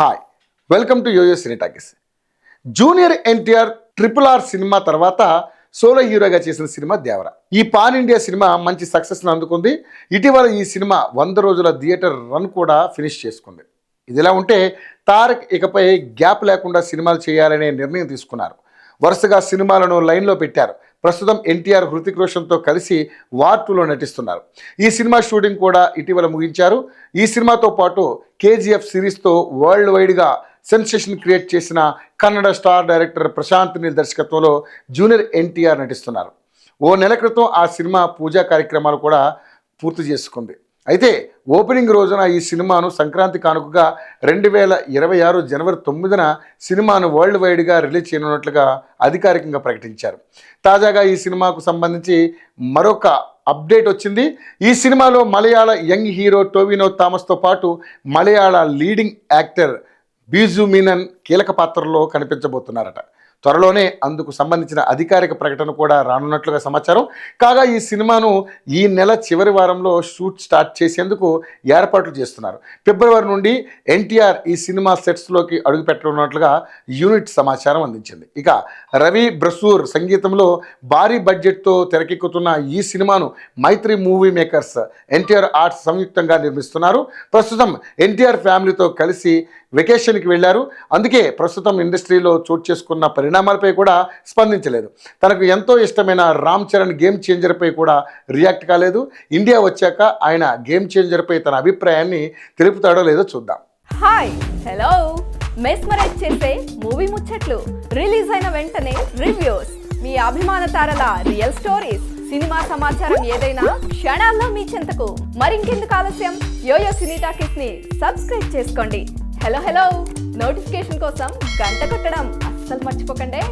Hi, welcome to YoYo Cine Talkies. Junior NTR RRR cinema తర్వాత solo హీరోగా చేసిన సినిమా దేవర. ఈ పాన్ ఇండియా సినిమా మంచి సక్సెస్ని అందుకుంది. ఇటీవల ఈ సినిమా 100 రోజుల థియేటర్ రన్ కూడా ఫినిష్ చేసుకుంది. ఇదిలా ఉంటే తారక్ ఇకపై గ్యాప్ లేకుండా సినిమాలు చేయాలనే నిర్ణయం తీసుకున్నారు. వరుసగా సినిమాలను లైన్లో పెట్టారు. ప్రస్తుతం ఎన్టీఆర్ హృతిక్ రోషన్తో కలిసి వార్ 2లో నటిస్తున్నారు. ఈ సినిమా షూటింగ్ కూడా ఇటీవల ముగించారు. ఈ సినిమాతో పాటు KGF సిరీస్తో వరల్డ్ వైడ్గా సెన్సేషన్ క్రియేట్ చేసిన కన్నడ స్టార్ డైరెక్టర్ ప్రశాంత్ నీల్ దర్శకత్వంలో జూనియర్ ఎన్టీఆర్ నటిస్తున్నారు. ఓ నెల క్రితం ఆ సినిమా పూజా కార్యక్రమాలు కూడా పూర్తి చేసుకుంది. అయితే ఓపెనింగ్ రోజున ఈ సినిమాను సంక్రాంతి కానుకగా 2026 జనవరి 9న సినిమాను వరల్డ్ వైడ్గా రిలీజ్ చేయనున్నట్లుగా అధికారికంగా ప్రకటించారు. తాజాగా ఈ సినిమాకు సంబంధించి మరొక అప్డేట్ వచ్చింది. ఈ సినిమాలో మలయాళ యంగ్ హీరో టోవినో థామస్తో పాటు మలయాళ లీడింగ్ యాక్టర్ బీజు మీనన్ కీలక పాత్రలో కనిపించబోతున్నారట. త్వరలోనే అందుకు సంబంధించిన అధికారిక ప్రకటన కూడా రానున్నట్లుగా సమాచారం. కాగా ఈ సినిమాను ఈ నెల చివరి వారంలో షూట్ స్టార్ట్ చేసేందుకు ఏర్పాట్లు చేస్తున్నారు. ఫిబ్రవరి నుండి ఎన్టీఆర్ ఈ సినిమా సెట్స్లోకి అడుగుపెట్టనున్నట్లుగా యూనిట్ సమాచారం అందించింది. ఇక రవి బ్రసూర్ సంగీతంలో భారీ బడ్జెట్తో తెరకెక్కుతున్న ఈ సినిమాను మైత్రి మూవీ మేకర్స్, ఎన్టీఆర్ ఆర్ట్స్ సంయుక్తంగా నిర్మిస్తున్నారు. ప్రస్తుతం ఎన్టీఆర్ ఫ్యామిలీతో కలిసి వెకేషన్కి వెళ్ళారు. అందుకే ప్రస్తుతం ఇండస్ట్రీలో చోటు చేసుకున్న పరిణామాలపై కూడా స్పందించలేదు. తనకు ఎంతో ఇష్టమైన రామ్ చరణ్ గేమ్ చేంజర్పై కూడా రియాక్ట్ కాలేదు. ఇండియా వచ్చాక ఆయన గేమ్ చేంజర్పై తన అభిప్రాయాన్ని తెలుపుతాడో లేదో చూద్దాం. Hi, hello. మెస్మరైజ్ చేసే మూవీ ముచ్చట్లు, రిలీజ్ అయిన వెంటనే రివ్యూస్, మీ అభిమాన తారల రియల్ స్టోరీస్, సినిమా సమాచారం ఏదైనా క్షణాల్లో మీ చెంతకు. మరింకెందుకు ఆలస్యం, యోయో సినీ టాకీస్ ని సబ్స్క్రైబ్ చేసుకోండి. హలో నోటిఫికేషన్ కోసం గంట కొట్టడం అస్సలు మర్చిపోకండి.